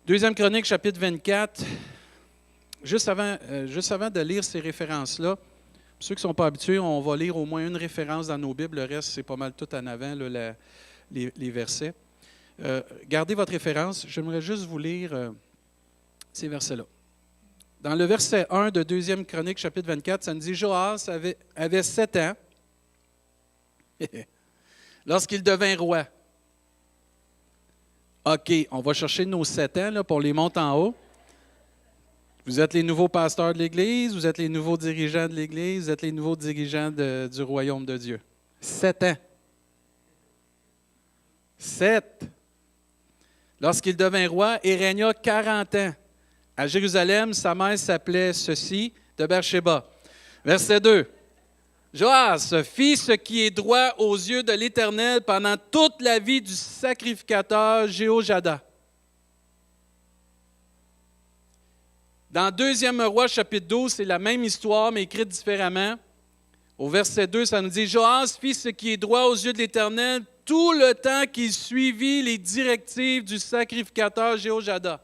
Deuxième Chronique, chapitre 24. Juste avant de lire ces références-là, pour ceux qui ne sont pas habitués, on va lire au moins une référence dans nos Bibles. Le reste, c'est pas mal tout en avant, là, les versets. Gardez votre référence. J'aimerais juste vous lire ces versets-là. Dans le verset 1 de Deuxième Chronique, chapitre 24, ça nous dit « Joas avait 7 ans lorsqu'il devint roi. » OK, on va chercher nos 7 ans là, pour les monter en haut. Vous êtes les nouveaux pasteurs de l'Église, vous êtes les nouveaux dirigeants de l'Église, vous êtes les nouveaux dirigeants du royaume de Dieu. 7 ans. 7. Lorsqu'il devint roi, il régna 40 ans. À Jérusalem, sa mère s'appelait ceci, de Beersheba. Verset 2. Joas fit ce qui est droit aux yeux de l'Éternel pendant toute la vie du sacrificateur Jéhojada. Dans 2 Roi, chapitre 12, c'est la même histoire, mais écrite différemment. Au verset 2, ça nous dit « Joas fit ce qui est droit aux yeux de l'Éternel tout le temps qu'il suivit les directives du sacrificateur Jéhojada. »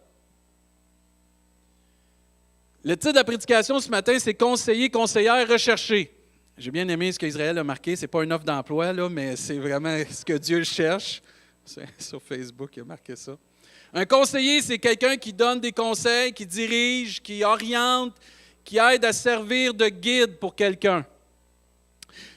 Le titre de la prédication ce matin, c'est « Conseiller, conseillère, recherché ». J'ai bien aimé ce qu'Israël a marqué. Ce n'est pas une offre d'emploi, là, mais c'est vraiment ce que Dieu cherche. C'est sur Facebook, il a marqué ça. Un conseiller, c'est quelqu'un qui donne des conseils, qui dirige, qui oriente, qui aide à servir de guide pour quelqu'un.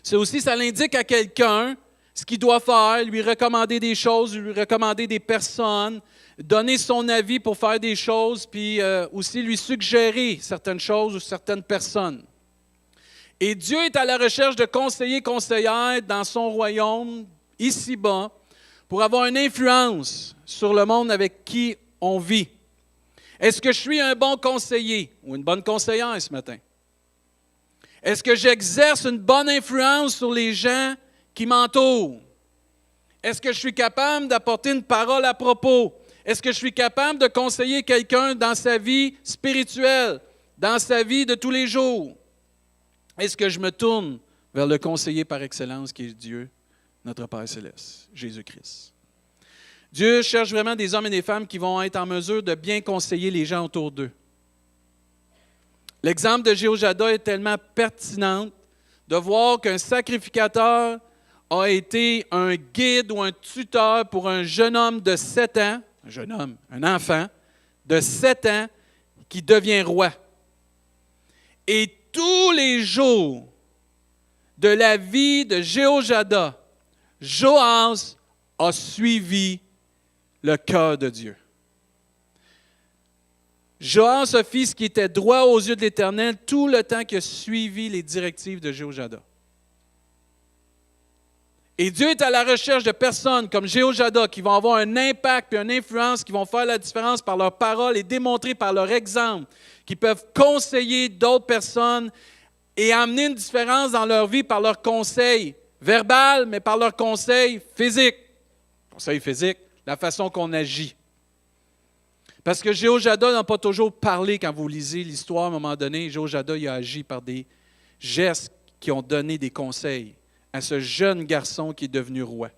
C'est aussi, ça l'indique à quelqu'un ce qu'il doit faire, lui recommander des choses, lui recommander des personnes, donner son avis pour faire des choses, puis aussi lui suggérer certaines choses ou certaines personnes. Et Dieu est à la recherche de conseillers et conseillères dans son royaume, ici-bas, pour avoir une influence sur le monde avec qui on vit. Est-ce que je suis un bon conseiller ou une bonne conseillère ce matin? Est-ce que j'exerce une bonne influence sur les gens qui m'entourent? Est-ce que je suis capable d'apporter une parole à propos? Est-ce que je suis capable de conseiller quelqu'un dans sa vie spirituelle, dans sa vie de tous les jours? Est-ce que je me tourne vers le conseiller par excellence qui est Dieu, notre Père céleste, Jésus-Christ? Dieu cherche vraiment des hommes et des femmes qui vont être en mesure de bien conseiller les gens autour d'eux. L'exemple de Jéhojada est tellement pertinent de voir qu'un sacrificateur a été un guide ou un tuteur pour un jeune homme de 7 ans, un enfant de 7 ans qui devient roi. Et tous les jours de la vie de Jéhojada, Joas a suivi le cœur de Dieu. Joas a fait ce qui était droit aux yeux de l'Éternel tout le temps qu'il a suivi les directives de Jéhojada. Et Dieu est à la recherche de personnes comme Jéhojada qui vont avoir un impact et une influence, qui vont faire la différence par leurs paroles et démontrer par leur exemple, qui peuvent conseiller d'autres personnes et amener une différence dans leur vie par leurs conseils verbal, mais par leurs conseils physiques. Conseils physiques, la façon qu'on agit. Parce que Jéhojada n'a pas toujours parlé quand vous lisez l'histoire à un moment donné. Jéhojada il a agi par des gestes qui ont donné des conseils à ce jeune garçon qui est devenu roi.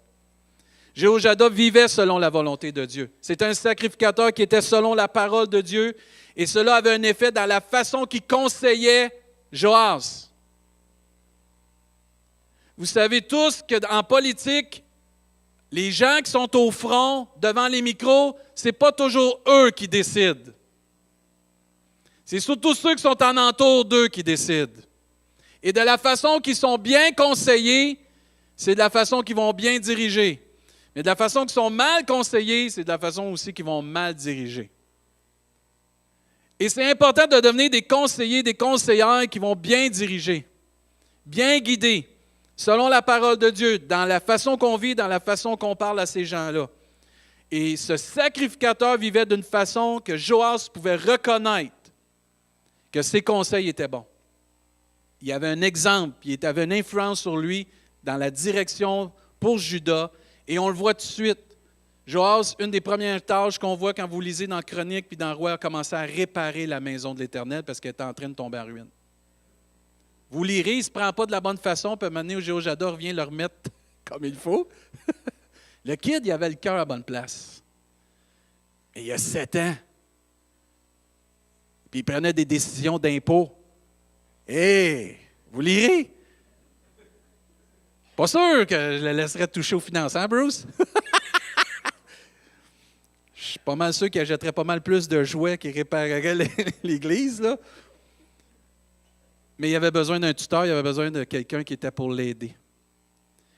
Jéhojada vivait selon la volonté de Dieu. C'est un sacrificateur qui était selon la parole de Dieu et cela avait un effet dans la façon qu'il conseillait Joas. Vous savez tous qu'en politique, les gens qui sont au front, devant les micros, ce n'est pas toujours eux qui décident. C'est surtout ceux qui sont en entour d'eux qui décident. Et de la façon qu'ils sont bien conseillés, c'est de la façon qu'ils vont bien diriger. Mais de la façon qu'ils sont mal conseillés, c'est de la façon aussi qu'ils vont mal diriger. Et c'est important de devenir des conseillers, des conseillères qui vont bien diriger, bien guider, selon la parole de Dieu, dans la façon qu'on vit, dans la façon qu'on parle à ces gens-là. Et ce sacrificateur vivait d'une façon que Joas pouvait reconnaître que ses conseils étaient bons. Il y avait un exemple, il avait une influence sur lui dans la direction pour Juda. Et on le voit tout de suite Joas, une des premières tâches qu'on voit quand vous lisez dans Chronique puis dans Roi, a commencé à réparer la maison de l'Éternel parce qu'elle était en train de tomber en ruine. Vous lirez, il ne se prend pas de la bonne façon, puis à un moment donné, Jéhoiada revient le remettre comme il faut. Le kid, il avait le cœur à la bonne place. Et il y a 7 ans. Puis il prenait des décisions d'impôts. Hé, vous lirez. Pas sûr que je le laisserais toucher aux finances, hein, Bruce? Je suis pas mal sûr qu'il achèterait pas mal plus de jouets qu'il réparerait l'église, là. Mais il avait besoin d'un tuteur, il avait besoin de quelqu'un qui était pour l'aider.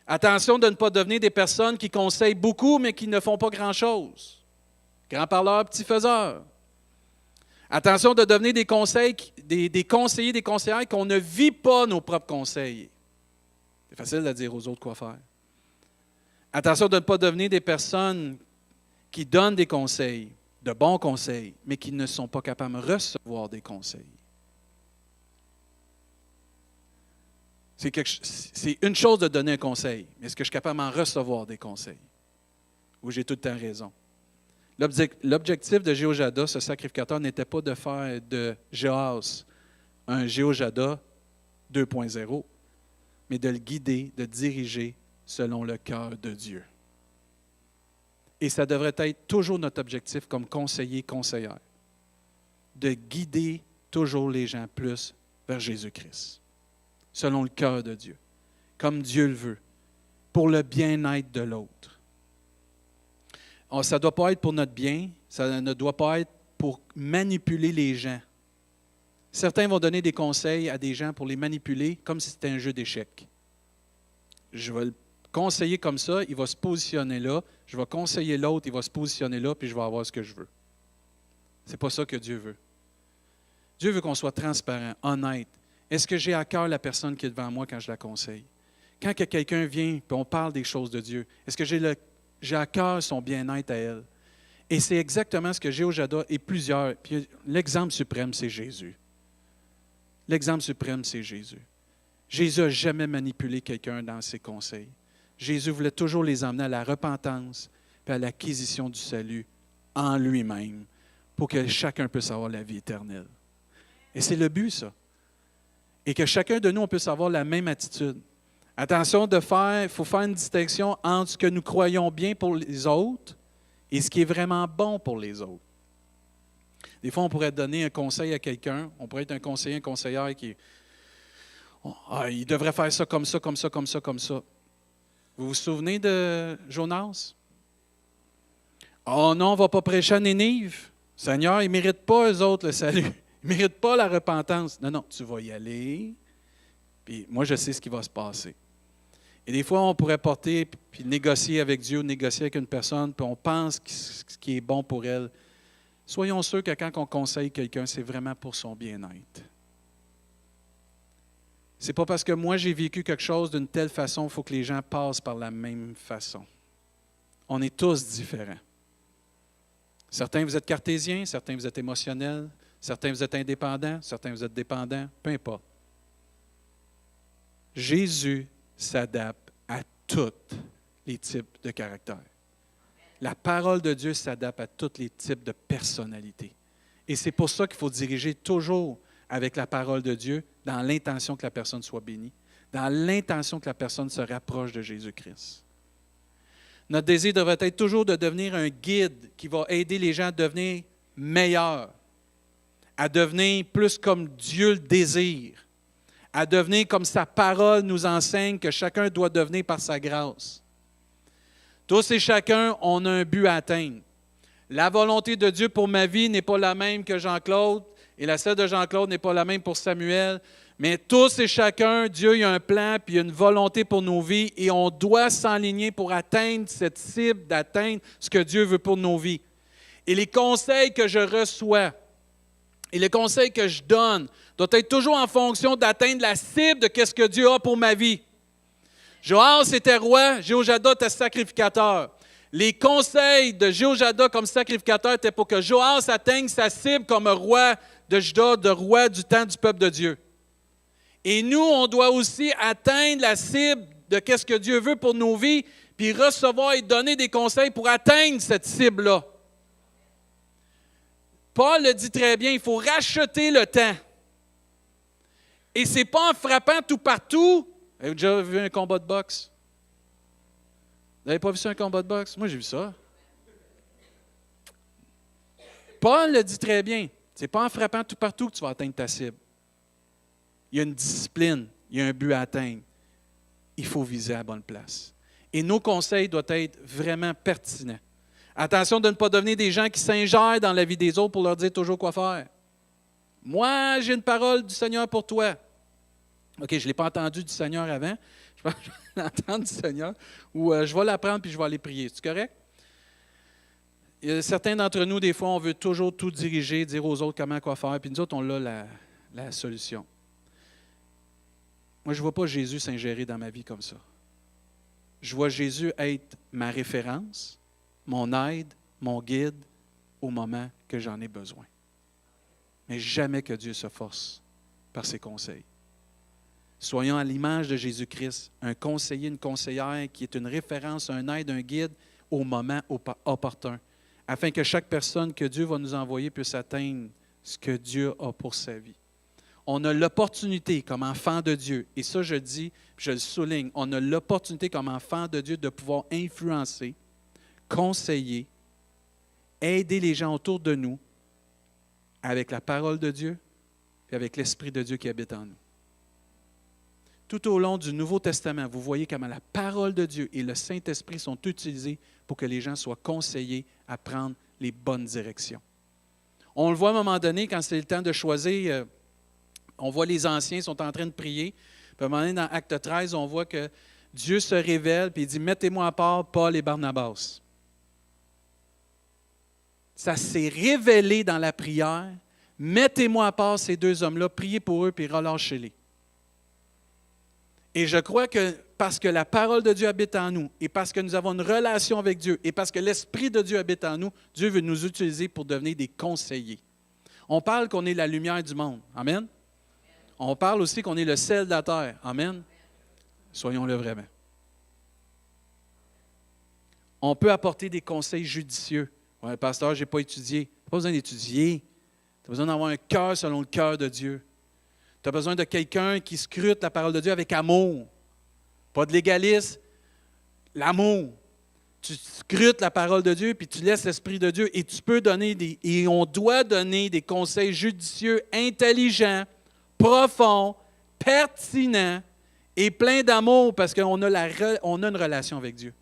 Attention de ne pas devenir des personnes qui conseillent beaucoup, mais qui ne font pas grand-chose. Grand parleur, petit faiseur. Attention de devenir des conseillers, des conseillères qu'on ne vit pas nos propres conseils. C'est facile de dire aux autres quoi faire. Attention de ne pas devenir des personnes qui donnent des conseils, de bons conseils, mais qui ne sont pas capables de recevoir des conseils. C'est une chose de donner un conseil, mais est-ce que je suis capable d'en recevoir des conseils? Ou j'ai tout le temps raison? L'objectif de Jéhoiada, ce sacrificateur, n'était pas de faire de Joas un Jéhoiada 2.0, mais de le guider, de diriger selon le cœur de Dieu. Et ça devrait être toujours notre objectif comme conseiller, conseillère, de guider toujours les gens plus vers Jésus-Christ, selon le cœur de Dieu, comme Dieu le veut, pour le bien-être de l'autre. Ça ne doit pas être pour notre bien, ça ne doit pas être pour manipuler les gens. Certains vont donner des conseils à des gens pour les manipuler comme si c'était un jeu d'échecs. Je vais le conseiller comme ça, il va se positionner là. Je vais conseiller l'autre, il va se positionner là, puis je vais avoir ce que je veux. Ce n'est pas ça que Dieu veut. Dieu veut qu'on soit transparent, honnête. Est-ce que j'ai à cœur la personne qui est devant moi quand je la conseille? Quand que quelqu'un vient et on parle des choses de Dieu, est-ce que j'ai à cœur son bien-être à elle? Et c'est exactement ce que Jéhoiada et plusieurs. Puis l'exemple suprême, c'est Jésus. L'exemple suprême, c'est Jésus. Jésus n'a jamais manipulé quelqu'un dans ses conseils. Jésus voulait toujours les emmener à la repentance et à l'acquisition du salut en lui-même pour que chacun puisse avoir la vie éternelle. Et c'est le but, ça. Et que chacun de nous, on puisse avoir la même attitude. Attention il faut faire une distinction entre ce que nous croyons bien pour les autres et ce qui est vraiment bon pour les autres. Des fois, on pourrait donner un conseil à quelqu'un, on pourrait être un conseiller, une conseillère qui il devrait faire ça comme ça, comme ça, comme ça, comme ça. Vous vous souvenez de Jonas? Oh non, on ne va pas prêcher à Nénive. Seigneur, ils ne méritent pas, eux autres, le salut. Ils ne méritent pas la repentance. Non, tu vas y aller, puis moi, je sais ce qui va se passer. Et des fois, on pourrait porter, puis négocier avec Dieu, négocier avec une personne, puis on pense ce qui est bon pour elle. Soyons sûrs que quand on conseille quelqu'un, c'est vraiment pour son bien-être. Ce n'est pas parce que moi, j'ai vécu quelque chose d'une telle façon qu'il faut que les gens passent par la même façon. On est tous différents. Certains, vous êtes cartésiens, certains, vous êtes émotionnels, certains, vous êtes indépendants, certains, vous êtes dépendants, peu importe. Jésus s'adapte à tous les types de caractères. La parole de Dieu s'adapte à tous les types de personnalités. Et c'est pour ça qu'il faut diriger toujours avec la parole de Dieu dans l'intention que la personne soit bénie, dans l'intention que la personne se rapproche de Jésus-Christ. Notre désir devrait être toujours de devenir un guide qui va aider les gens à devenir meilleurs, à devenir plus comme Dieu le désire, à devenir comme sa parole nous enseigne que chacun doit devenir par sa grâce. Tous et chacun, on a un but à atteindre. La volonté de Dieu pour ma vie n'est pas la même que Jean-Claude, et la celle de Jean-Claude n'est pas la même pour Samuel, mais tous et chacun, Dieu il a un plan puis il a une volonté pour nos vies et on doit s'enligner pour atteindre cette cible, d'atteindre ce que Dieu veut pour nos vies. Et les conseils que je reçois et les conseils que je donne doivent être toujours en fonction d'atteindre la cible de ce que Dieu a pour ma vie. Joas était roi, Jéhoiada était sacrificateur. Les conseils de Jéhoiada comme sacrificateur étaient pour que Joas atteigne sa cible comme roi de Juda, de roi du temps du peuple de Dieu. Et nous, on doit aussi atteindre la cible de ce que Dieu veut pour nos vies, puis recevoir et donner des conseils pour atteindre cette cible-là. Paul le dit très bien, il faut racheter le temps. Et ce n'est pas en frappant tout partout. Avez-vous déjà vu un combat de boxe? Vous n'avez pas vu ça, un combat de boxe? Moi, j'ai vu ça. Paul le dit très bien. Ce n'est pas en frappant tout partout que tu vas atteindre ta cible. Il y a une discipline, il y a un but à atteindre. Il faut viser à la bonne place. Et nos conseils doivent être vraiment pertinents. Attention de ne pas devenir des gens qui s'ingèrent dans la vie des autres pour leur dire toujours quoi faire. Moi, j'ai une parole du Seigneur pour toi. OK, je ne l'ai pas entendu du Seigneur avant. Je pense que je vais l'entendre du Seigneur. Ou je vais l'apprendre puis je vais aller prier. C'est correct? Il y a certains d'entre nous, des fois, on veut toujours tout diriger, dire aux autres comment quoi faire. Puis nous autres, on a la solution. Moi, je ne vois pas Jésus s'ingérer dans ma vie comme ça. Je vois Jésus être ma référence, mon aide, mon guide au moment que j'en ai besoin. Mais jamais que Dieu se force par ses conseils. Soyons à l'image de Jésus-Christ, un conseiller, une conseillère qui est une référence, un aide, un guide au moment opportun, afin que chaque personne que Dieu va nous envoyer puisse atteindre ce que Dieu a pour sa vie. On a l'opportunité comme enfant de Dieu, et ça je dis, je le souligne, on a l'opportunité comme enfant de Dieu de pouvoir influencer, conseiller, aider les gens autour de nous avec la parole de Dieu et avec l'Esprit de Dieu qui habite en nous. Tout au long du Nouveau Testament, vous voyez comment la parole de Dieu et le Saint-Esprit sont utilisés pour que les gens soient conseillés à prendre les bonnes directions. On le voit à un moment donné, quand c'est le temps de choisir, on voit les anciens sont en train de prier. Puis à un moment donné, dans Acte 13, on voit que Dieu se révèle et il dit « Mettez-moi à part Paul et Barnabas ». Ça s'est révélé dans la prière. Mettez-moi à part ces deux hommes-là, priez pour eux puis relâchez-les. Et je crois que parce que la parole de Dieu habite en nous, et parce que nous avons une relation avec Dieu, et parce que l'Esprit de Dieu habite en nous, Dieu veut nous utiliser pour devenir des conseillers. On parle qu'on est la lumière du monde. Amen. On parle aussi qu'on est le sel de la terre. Amen. Soyons-le vraiment. On peut apporter des conseils judicieux. Ouais, pasteur, je n'ai pas étudié. Tu n'as pas besoin d'étudier. Tu as besoin d'avoir un cœur selon le cœur de Dieu. Tu as besoin de quelqu'un qui scrute la parole de Dieu avec amour. Pas de légalisme, l'amour. Tu scrutes la parole de Dieu, puis tu laisses l'Esprit de Dieu, et tu peux donner et on doit donner des conseils judicieux, intelligents, profonds, pertinents et pleins d'amour, parce qu'on a, on a une relation avec Dieu.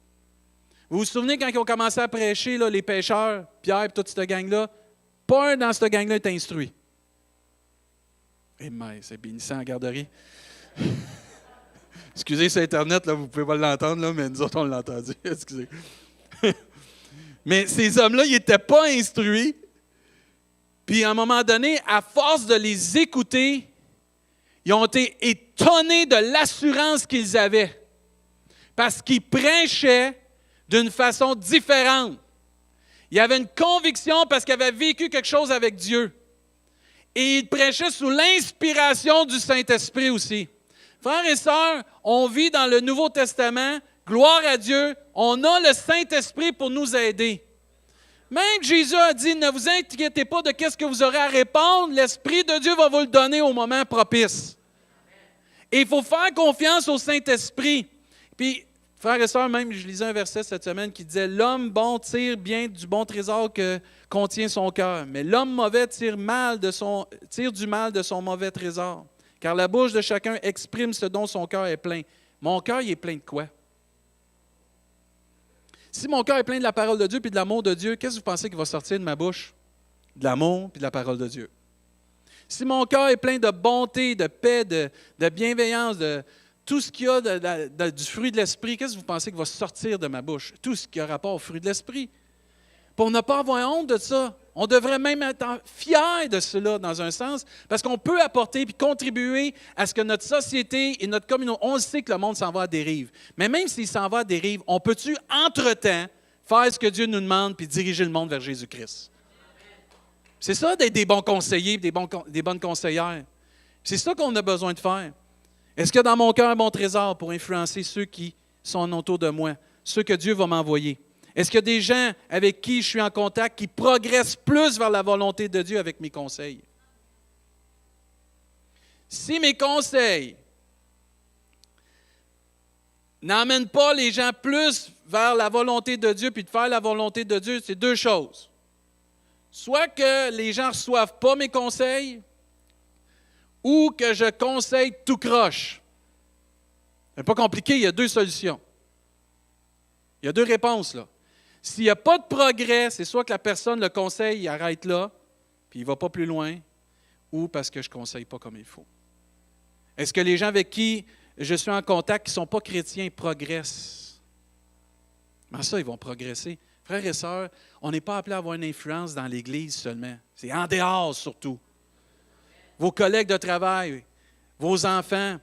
Vous vous souvenez quand ils ont commencé à prêcher, là, les pêcheurs, Pierre et toute cette gang-là, pas un dans cette gang-là est instruit. Eh mais c'est bénissant en garderie. Excusez, sur Internet, là, vous ne pouvez pas l'entendre, là, mais nous autres, on l'a entendu. Excusez. Mais ces hommes-là, ils n'étaient pas instruits. Puis à un moment donné, à force de les écouter, ils ont été étonnés de l'assurance qu'ils avaient. Parce qu'ils prêchaient d'une façon différente. Ils avaient une conviction parce qu'ils avaient vécu quelque chose avec Dieu. Et ils prêchaient sous l'inspiration du Saint-Esprit aussi. Frères et sœurs, on vit dans le Nouveau Testament, gloire à Dieu, on a le Saint-Esprit pour nous aider. Même Jésus a dit, ne vous inquiétez pas de ce que vous aurez à répondre, l'Esprit de Dieu va vous le donner au moment propice. Et il faut faire confiance au Saint-Esprit. Puis, frères et sœurs, même je lisais un verset cette semaine qui disait, l'homme bon tire bien du bon trésor que contient son cœur, mais l'homme mauvais tire du mal de son mauvais trésor. Car la bouche de chacun exprime ce dont son cœur est plein. Mon cœur, il est plein de quoi? Si mon cœur est plein de la parole de Dieu et de l'amour de Dieu, qu'est-ce que vous pensez qui va sortir de ma bouche? De l'amour et de la parole de Dieu. Si mon cœur est plein de bonté, de paix, de bienveillance, de tout ce qu'il y a du fruit de l'esprit, qu'est-ce que vous pensez qui va sortir de ma bouche? Tout ce qui a rapport au fruit de l'esprit. Pour ne pas avoir honte de ça. On devrait même être fiers de cela, dans un sens, parce qu'on peut apporter et contribuer à ce que notre société et notre communauté, on sait que le monde s'en va à dérive. Mais même s'il s'en va à dérive, on peut-tu, entre-temps, faire ce que Dieu nous demande puis diriger le monde vers Jésus-Christ? C'est ça d'être des bons conseillers, des bonnes conseillères. C'est ça qu'on a besoin de faire. Est-ce que dans mon cœur un bon trésor pour influencer ceux qui sont autour de moi? ceux que Dieu va m'envoyer? Est-ce qu'il y a des gens avec qui je suis en contact qui progressent plus vers la volonté de Dieu avec mes conseils? Si mes conseils n'emmènent pas les gens plus vers la volonté de Dieu puis de faire la volonté de Dieu, c'est deux choses. Soit que les gens ne reçoivent pas mes conseils ou que je conseille tout croche. C'est pas compliqué, il y a deux solutions. Il y a deux réponses, là. S'il n'y a pas de progrès, c'est soit que la personne, le conseil, il arrête là, puis il ne va pas plus loin, ou parce que je ne conseille pas comme il faut. Est-ce que les gens avec qui je suis en contact qui ne sont pas chrétiens progressent? Comment ça, ils vont progresser? Frères et sœurs, on n'est pas appelé à avoir une influence dans l'Église seulement. C'est en dehors surtout. Vos collègues de travail, vos enfants,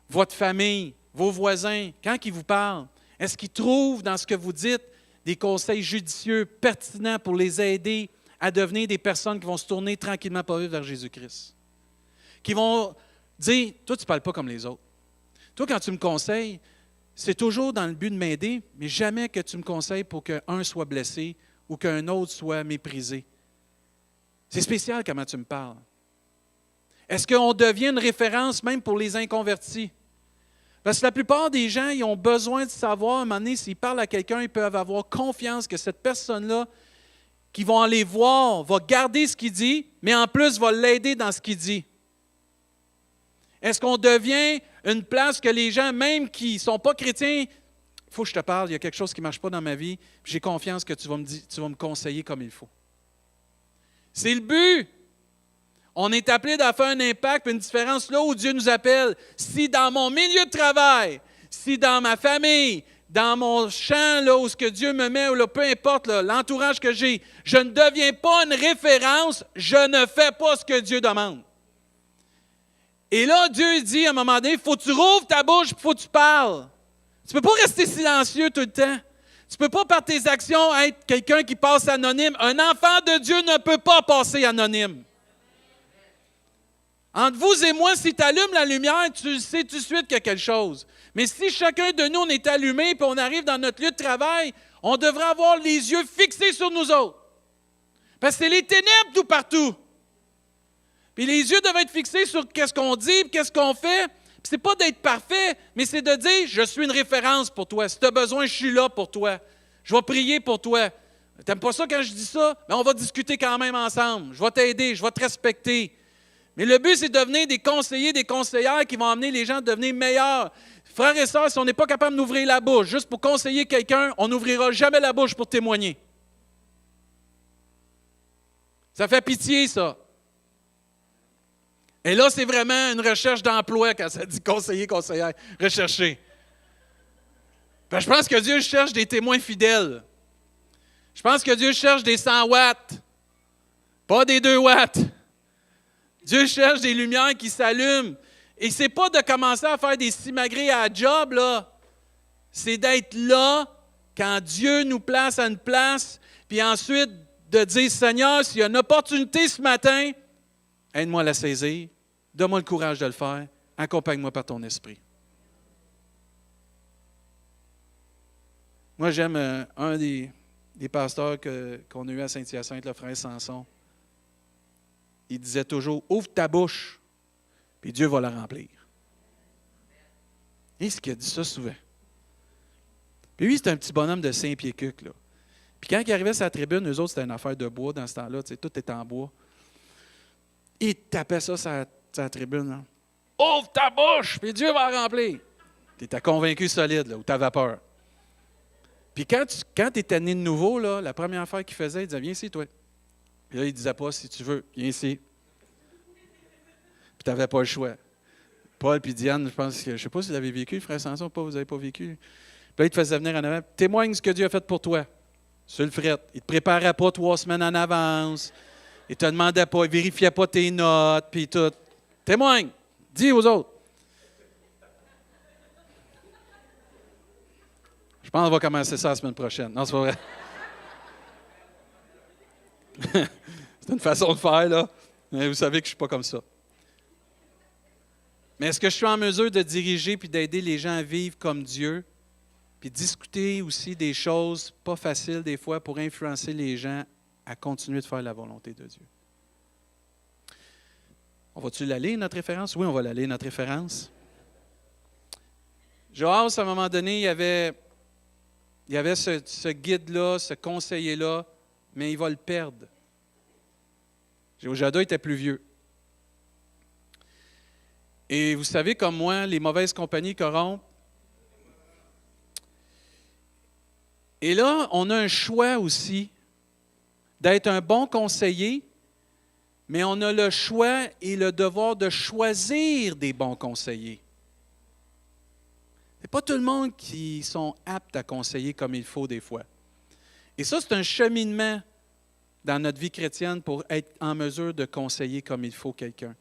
votre famille, vos voisins, quand ils vous parlent, est-ce qu'ils trouvent dans ce que vous dites des conseils judicieux, pertinents pour les aider à devenir des personnes qui vont se tourner tranquillement pas vite vers Jésus-Christ? Qui vont dire, toi, tu ne parles pas comme les autres. Toi, quand tu me conseilles, c'est toujours dans le but de m'aider, mais jamais que tu me conseilles pour qu'un soit blessé ou qu'un autre soit méprisé. C'est spécial comment tu me parles. Est-ce qu'on devient une référence même pour les inconvertis? Parce que la plupart des gens, ils ont besoin de savoir, à un moment donné, s'ils parlent à quelqu'un, ils peuvent avoir confiance que cette personne-là, qui vont aller voir, va garder ce qu'il dit, mais en plus va l'aider dans ce qu'il dit. Est-ce qu'on devient une place que les gens, même qui ne sont pas chrétiens, il faut que je te parle, il y a quelque chose qui ne marche pas dans ma vie, j'ai confiance que tu vas me conseiller comme il faut. C'est le but. On est appelé à faire un impact, une différence là où Dieu nous appelle. Si dans mon milieu de travail, si dans ma famille, dans mon champ, là, où ce que Dieu me met, ou là, peu importe là, l'entourage que j'ai, je ne deviens pas une référence, je ne fais pas ce que Dieu demande. Et là, Dieu dit à un moment donné, il faut que tu rouvres ta bouche, il faut que tu parles. Tu ne peux pas rester silencieux tout le temps. Tu ne peux pas, par tes actions, être quelqu'un qui passe anonyme. Un enfant de Dieu ne peut pas passer anonyme. Entre vous et moi, si tu allumes la lumière, tu sais tout de suite qu'il y a quelque chose. Mais si chacun de nous, on est allumé et on arrive dans notre lieu de travail, on devrait avoir les yeux fixés sur nous autres. Parce que c'est les ténèbres tout partout. Puis les yeux doivent être fixés sur qu'est-ce qu'on dit, qu'est-ce qu'on fait. Puis c'est pas d'être parfait, mais c'est de dire, je suis une référence pour toi. Si tu as besoin, je suis là pour toi. Je vais prier pour toi. T'aimes pas ça quand je dis ça? Mais on va discuter quand même ensemble. Je vais t'aider, je vais te respecter. Mais le but, c'est de devenir des conseillers, des conseillères qui vont amener les gens à devenir meilleurs. Frères et sœurs, si on n'est pas capable d'ouvrir la bouche juste pour conseiller quelqu'un, on n'ouvrira jamais la bouche pour témoigner. Ça fait pitié, ça. Et là, c'est vraiment une recherche d'emploi quand ça dit conseiller, conseillère. Rechercher. Ben, je pense que Dieu cherche des témoins fidèles. Je pense que Dieu cherche des 100 watts, pas des 2 watts. Dieu cherche des lumières qui s'allument. Et ce n'est pas de commencer à faire des simagrées à la job, là. C'est d'être là quand Dieu nous place à une place, puis ensuite de dire, Seigneur, s'il y a une opportunité ce matin, aide-moi à la saisir, donne-moi le courage de le faire, accompagne-moi par ton esprit. Moi, j'aime un des pasteurs qu'on a eu à Saint-Hyacinthe, le frère Samson. Il disait toujours, ouvre ta bouche, puis Dieu va la remplir. Et ce qu'il a dit ça souvent. Puis lui, c'était un petit bonhomme de 5 pieds cucs, là. Puis quand il arrivait sur la tribune, eux autres, c'était une affaire de bois dans ce temps-là, tu sais, tout était en bois. Il tapait ça sur la tribune, là. Ouvre ta bouche, puis Dieu va la remplir. Tu étais convaincu solide, là, ou tu avais peur. Puis quand tu étais né de nouveau, là, la première affaire qu'il faisait, il disait, viens ici, toi. Puis là, il ne disait pas, si tu veux, viens ici. Puis tu n'avais pas le choix. Paul puis Diane, je ne sais pas si vous avez vécu, frère Samson, pas, vous n'avez pas vécu. Puis là, il te faisait venir en avant. Témoigne ce que Dieu a fait pour toi. Sur le fret. Il ne te préparait pas 3 semaines en avance. Il ne te demandait pas, il ne vérifiait pas tes notes, puis tout. Témoigne. Dis aux autres. Je pense qu'on va commencer ça la semaine prochaine. Non, c'est pas vrai. C'est une façon de faire, là. Mais vous savez que je ne suis pas comme ça. Mais est-ce que je suis en mesure de diriger puis d'aider les gens à vivre comme Dieu? puis discuter aussi des choses pas faciles des fois pour influencer les gens à continuer de faire la volonté de Dieu. On va-tu la lire, notre référence? Oui, on va la lire, notre référence. Joas, à un moment donné, il y avait ce guide-là, ce conseiller-là, mais il va le perdre. Jéhoiada était plus vieux. Et vous savez, comme moi, les mauvaises compagnies corrompent. Et là, on a un choix aussi d'être un bon conseiller, mais on a le choix et le devoir de choisir des bons conseillers. Ce n'est pas tout le monde qui sont aptes à conseiller comme il faut des fois. Et ça, c'est un cheminement dans notre vie chrétienne pour être en mesure de conseiller comme il faut quelqu'un.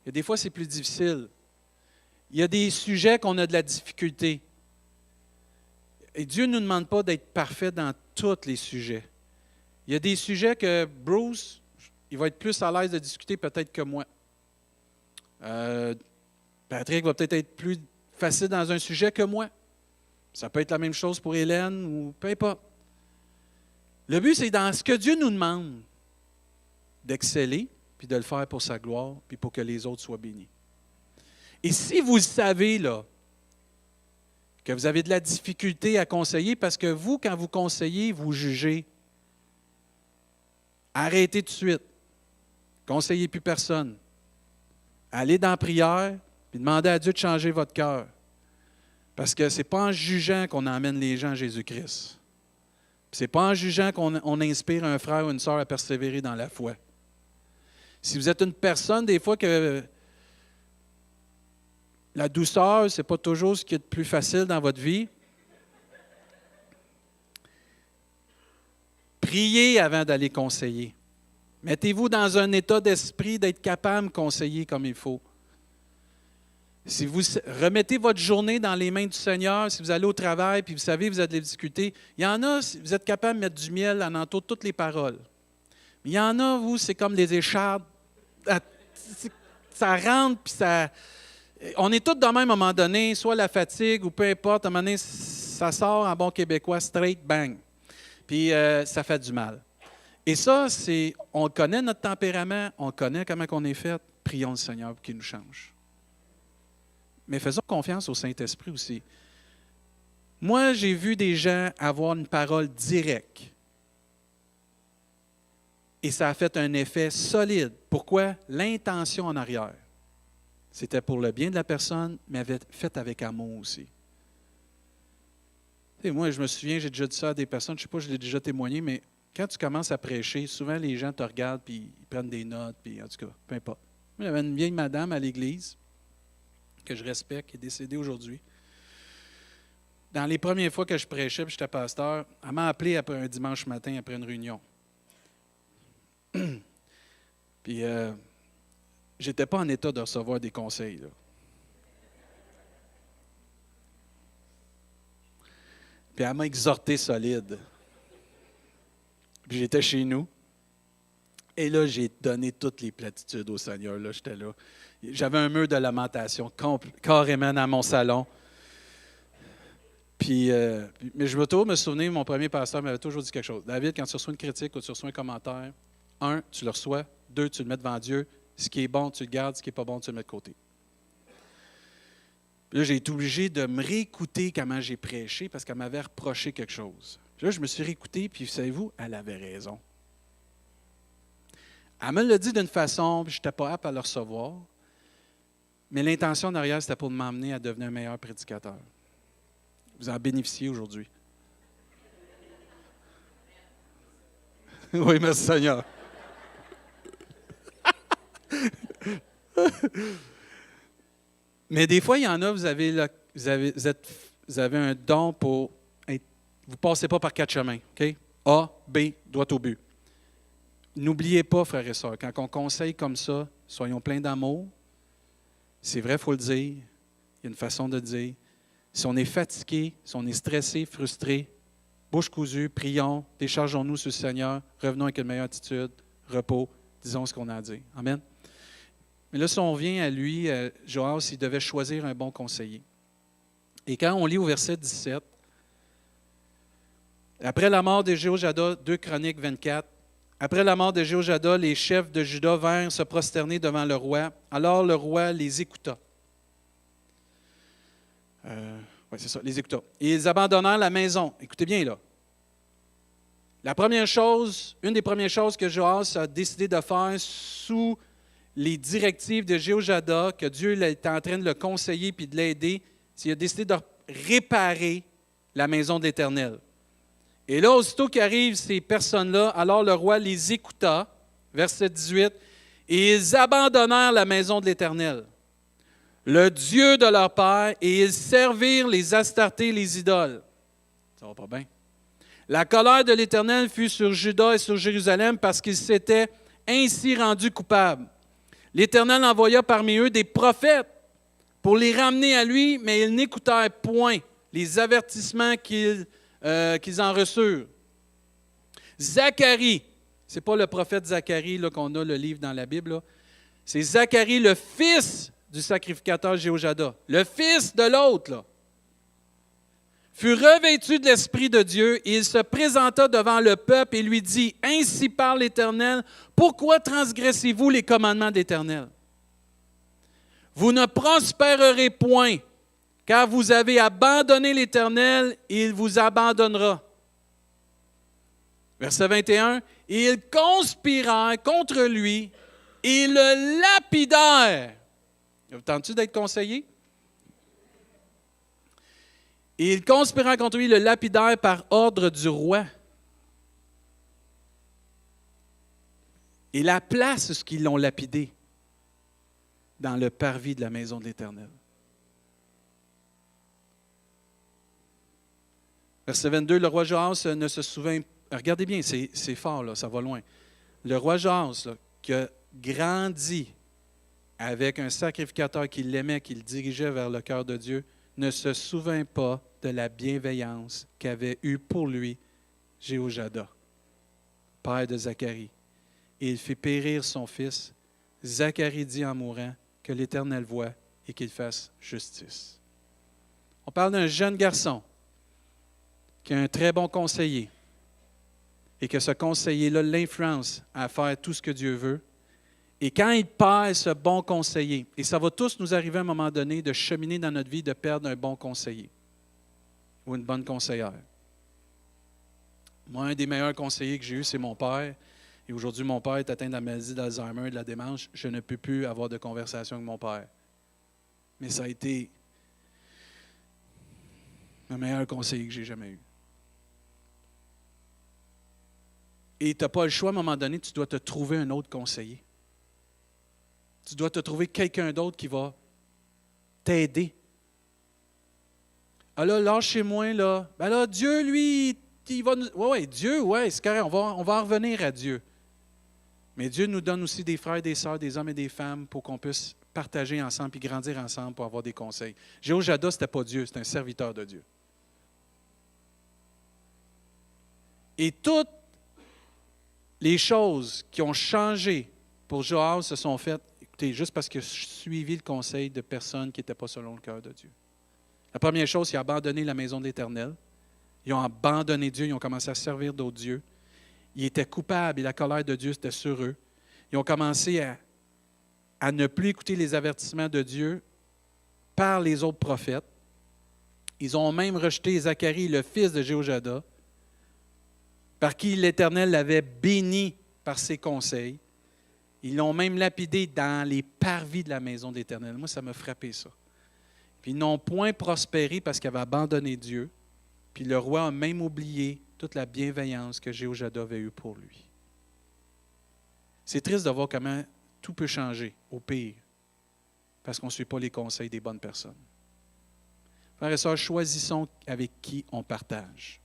Et des fois, c'est plus difficile. Il y a des sujets qu'on a de la difficulté. Et Dieu ne nous demande pas d'être parfait dans tous les sujets. Il y a des sujets que Bruce, il va être plus à l'aise de discuter peut-être que moi. Patrick va peut-être être plus facile dans un sujet que moi. Ça peut être la même chose pour Hélène ou peu importe. Le but, c'est dans ce que Dieu nous demande, d'exceller, puis de le faire pour sa gloire, puis pour que les autres soient bénis. Et si vous savez, là, que vous avez de la difficulté à conseiller, parce que vous, quand vous conseillez, vous jugez, arrêtez tout de suite. Conseillez plus personne. Allez dans la prière, puis demandez à Dieu de changer votre cœur. Parce que ce n'est pas en jugeant qu'on emmène les gens à Jésus-Christ. Ce n'est pas en jugeant qu'on inspire un frère ou une sœur à persévérer dans la foi. Si vous êtes une personne, des fois, que la douceur, ce n'est pas toujours ce qui est le plus facile dans votre vie, priez avant d'aller conseiller. Mettez-vous dans un état d'esprit d'être capable de conseiller comme il faut. Si vous remettez votre journée dans les mains du Seigneur, si vous allez au travail, puis vous savez, vous avez des difficultés, il y en a, vous êtes capable de mettre du miel en entour de toutes les paroles. Mais il y en a, vous, c'est comme des écharpes. Ça rentre, puis ça... On est tous de même à un moment donné, soit la fatigue ou peu importe, à un moment donné, ça sort en bon québécois, straight, bang. Puis ça fait du mal. Et ça, on connaît notre tempérament, on connaît comment on est fait. Prions le Seigneur pour qu'il nous change. Mais faisons confiance au Saint-Esprit aussi. Moi, j'ai vu des gens avoir une parole directe. Et ça a fait un effet solide. Pourquoi? L'intention en arrière. C'était pour le bien de la personne, mais fait avec amour aussi. Et moi, je me souviens, j'ai déjà dit ça à des personnes, je ne sais pas, je l'ai déjà témoigné, mais quand tu commences à prêcher, souvent les gens te regardent puis ils prennent des notes, puis en tout cas, peu importe. Il y avait une vieille madame à l'église que je respecte, qui est décédée aujourd'hui. Dans les premières fois que je prêchais, puis j'étais pasteur, elle m'a appelé après un dimanche matin, après une réunion. Puis, j'étais pas en état de recevoir des conseils, là. Puis elle m'a exhorté solide. Puis j'étais chez nous. Et là, j'ai donné toutes les platitudes au Seigneur. Là, j'étais là. J'avais un mur de lamentation carrément dans mon salon. Puis, mais je veux toujours me souvenir, mon premier pasteur m'avait toujours dit quelque chose. David, quand tu reçois une critique ou tu reçois un commentaire, 1, tu le reçois. 2, tu le mets devant Dieu. Ce qui est bon, tu le gardes. Ce qui n'est pas bon, tu le mets de côté. Puis là, j'ai été obligé de me réécouter comment j'ai prêché parce qu'elle m'avait reproché quelque chose. Puis là, je me suis réécouté, puis savez-vous, elle avait raison. Elle me l'a dit d'une façon, puis je n'étais pas apte à le recevoir. Mais l'intention derrière, c'était pour m'emmener à devenir un meilleur prédicateur. Vous en bénéficiez aujourd'hui. Oui, merci Seigneur. Mais des fois, il y en a, vous avez un don pour être... Vous ne passez pas par 4 chemins. OK? A, B, droit au but. N'oubliez pas, frères et sœurs, quand on conseille comme ça, soyons pleins d'amour. C'est vrai, il faut le dire. Il y a une façon de le dire. Si on est fatigué, si on est stressé, frustré, bouche cousue, prions, déchargeons-nous sur le Seigneur, revenons avec une meilleure attitude, repos, disons ce qu'on a à dire. Amen. Mais là, si on revient à lui, Joas, il devait choisir un bon conseiller. Et quand on lit au verset 17, Après la mort de Jéhoiada, 2 Chroniques 24, après la mort de Jéhoiada, les chefs de Juda vinrent se prosterner devant le roi. Alors le roi les écouta. Oui, c'est ça, les écouta. Et ils abandonnèrent la maison. Écoutez bien, là. Une des premières choses que Joas a décidé de faire sous les directives de Jéhoiada, que Dieu était en train de le conseiller puis de l'aider, c'est qu'il a décidé de réparer la maison de l'Éternel. Et là, aussitôt qu'arrivent ces personnes-là, alors le roi les écouta, verset 18, et ils abandonnèrent la maison de l'Éternel, le Dieu de leur père, et ils servirent les Astartés, les idoles. Ça va pas bien. La colère de l'Éternel fut sur Juda et sur Jérusalem parce qu'ils s'étaient ainsi rendus coupables. L'Éternel envoya parmi eux des prophètes pour les ramener à lui, mais ils n'écoutèrent point les avertissements qu'ils en reçurent. Zacharie, ce n'est pas le prophète Zacharie là, qu'on a le livre dans la Bible, là. C'est Zacharie, le fils du sacrificateur Jéhoiada, le fils de l'autre, là, fut revêtu de l'Esprit de Dieu et il se présenta devant le peuple et lui dit, « Ainsi parle l'Éternel, pourquoi transgressez-vous les commandements de l'Éternel? Vous ne prospérerez point, car vous avez abandonné l'Éternel et il vous abandonnera. » Verset 21, « Et ils conspirèrent contre lui et le lapidèrent. » Vous tentez d'être conseillé? Et ils conspirèrent contre lui, le lapidèrent par ordre du roi. Et la place où ils l'ont lapidé, dans le parvis de la maison de l'Éternel. Verset 22, le roi Joas ne se souvint, regardez bien, c'est fort, là, ça va loin. Le roi Joas, là, qui a grandi avec un sacrificateur qui l'aimait, qui le dirigeait vers le cœur de Dieu, ne se souvint pas de la bienveillance qu'avait eue pour lui Jéhoiada, père de Zacharie. Et il fit périr son fils. Zacharie dit en mourant que l'Éternel voit et qu'il fasse justice. On parle d'un jeune garçon qui a un très bon conseiller et que ce conseiller-là l'influence à faire tout ce que Dieu veut. Et quand il perd ce bon conseiller, et ça va tous nous arriver à un moment donné de cheminer dans notre vie, de perdre un bon conseiller ou une bonne conseillère. Moi, un des meilleurs conseillers que j'ai eu, c'est mon père. Et aujourd'hui, mon père est atteint de la maladie d'Alzheimer et de la démence. Je ne peux plus avoir de conversation avec mon père. Mais ça a été le meilleur conseiller que j'ai jamais eu. Et tu n'as pas le choix, à un moment donné, tu dois te trouver un autre conseiller. Tu dois te trouver quelqu'un d'autre qui va t'aider. Ah là, lâchez-moi, là. Ben là, Dieu, lui, il va nous... Oui, Dieu, oui, c'est correct, on va en revenir à Dieu. Mais Dieu nous donne aussi des frères, des sœurs, des hommes et des femmes pour qu'on puisse partager ensemble et grandir ensemble pour avoir des conseils. Jéhoiada, ce n'était pas Dieu, c'était un serviteur de Dieu. Et toutes les choses qui ont changé pour Joas se sont faites, écoutez, juste parce que je suivi le conseil de personnes qui n'étaient pas selon le cœur de Dieu. La première chose, c'est abandonner la maison de l'Éternel. Ils ont abandonné Dieu, ils ont commencé à servir d'autres dieux. Ils étaient coupables et la colère de Dieu était sur eux. Ils ont commencé à ne plus écouter les avertissements de Dieu par les autres prophètes. Ils ont même rejeté Zacharie, le fils de Jéhoiada, par qui l'Éternel l'avait béni par ses conseils. Ils l'ont même lapidé dans les parvis de la maison de l'Éternel. Moi, ça m'a frappé, ça. Puis ils n'ont point prospéré parce qu'ils avaient abandonné Dieu. Puis le roi a même oublié toute la bienveillance que Jéhoiada avait eue pour lui. C'est triste de voir comment tout peut changer au pire parce qu'on ne suit pas les conseils des bonnes personnes. Frères et sœurs, choisissons avec qui on partage,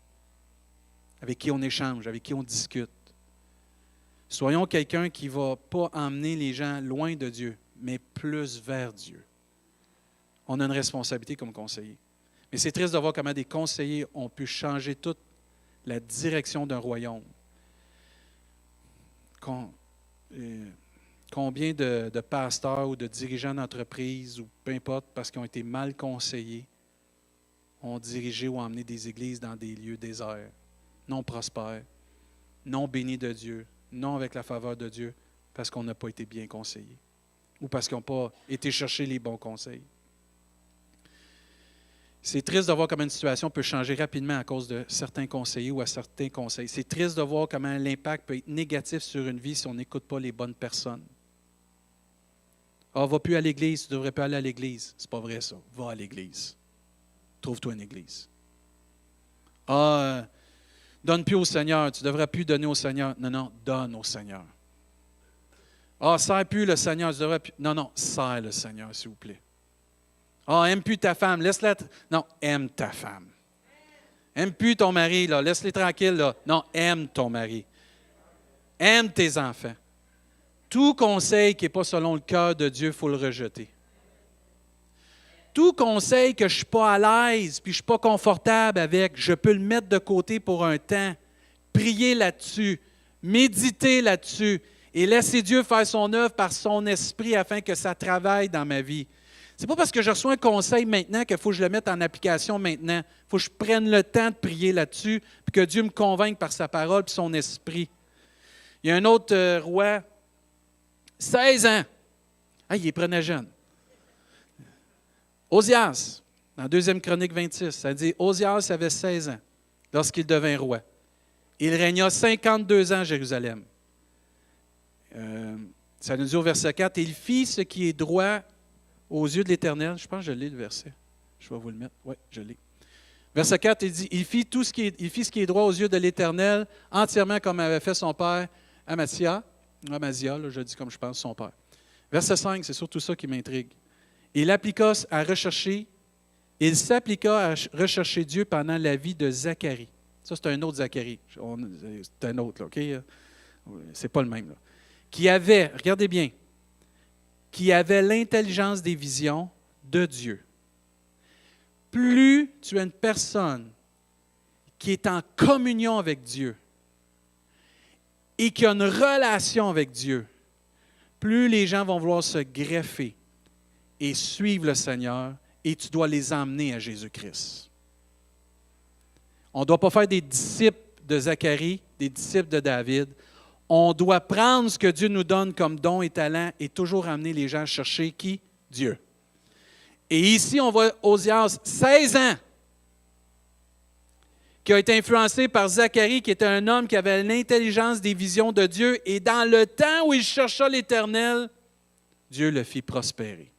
avec qui on échange, avec qui on discute. Soyons quelqu'un qui ne va pas emmener les gens loin de Dieu, mais plus vers Dieu. On a une responsabilité comme conseiller. Mais c'est triste de voir comment des conseillers ont pu changer toute la direction d'un royaume. Combien de pasteurs ou de dirigeants d'entreprise, ou peu importe, parce qu'ils ont été mal conseillés, ont dirigé ou emmené des églises dans des lieux déserts, non prospères, non bénis de Dieu, non avec la faveur de Dieu, parce qu'on n'a pas été bien conseillés ou parce qu'ils n'ont pas été chercher les bons conseils. C'est triste de voir comment une situation peut changer rapidement à cause de certains conseillers ou à certains conseils. C'est triste de voir comment l'impact peut être négatif sur une vie si on n'écoute pas les bonnes personnes. Ah, va plus à l'église, tu ne devrais pas aller à l'église. C'est pas vrai ça. Va à l'église. Trouve-toi une église. Ah, donne plus au Seigneur, tu ne devrais plus donner au Seigneur. Non, non, donne au Seigneur. Ah, sers plus le Seigneur, tu devrais plus. Non, non, sers le Seigneur, s'il vous plaît. Ah, aime plus ta femme, laisse-la. Non, aime ta femme. Aime plus ton mari, là, laisse-les tranquilles, là. Non, aime ton mari. Aime tes enfants. Tout conseil qui n'est pas selon le cœur de Dieu, il faut le rejeter. Tout conseil que je ne suis pas à l'aise, puis je ne suis pas confortable avec, je peux le mettre de côté pour un temps, prier là-dessus, méditer là-dessus et laisser Dieu faire son œuvre par son esprit afin que ça travaille dans ma vie. Ce n'est pas parce que je reçois un conseil maintenant qu'il faut que je le mette en application maintenant. Il faut que je prenne le temps de prier là-dessus, puis que Dieu me convainque par sa parole et son esprit. Il y a un autre roi, 16 ans. Ah, il les prenait jeune. Osias, dans 2 Chronique 26, ça dit Osias avait 16 ans lorsqu'il devint roi. Il régna 52 ans à Jérusalem. Ça nous dit au verset 4, il fit ce qui est droit aux yeux de l'Éternel. Je pense que je l'ai le verset. Je vais vous le mettre. Oui, je l'ai. Verset 4, il dit, il fit ce qui est droit aux yeux de l'Éternel, entièrement comme avait fait son père Amazia, là, je dis comme je pense son père. Verset 5, c'est surtout ça qui m'intrigue. Il s'appliqua à rechercher Dieu pendant la vie de Zacharie. Ça, c'est un autre Zacharie. C'est un autre, là, OK? C'est pas le même, là. Qui avait, regardez bien, qui avait l'intelligence des visions de Dieu. Plus tu es une personne qui est en communion avec Dieu et qui a une relation avec Dieu, plus les gens vont vouloir se greffer et suivre le Seigneur, et tu dois les emmener à Jésus-Christ. On ne doit pas faire des disciples de Zacharie, des disciples de David. On doit prendre ce que Dieu nous donne comme don et talent et toujours amener les gens à chercher qui? Dieu. Et ici, on voit Osias, 16 ans, qui a été influencé par Zacharie, qui était un homme qui avait l'intelligence des visions de Dieu. Et dans le temps où il chercha l'Éternel, Dieu le fit prospérer.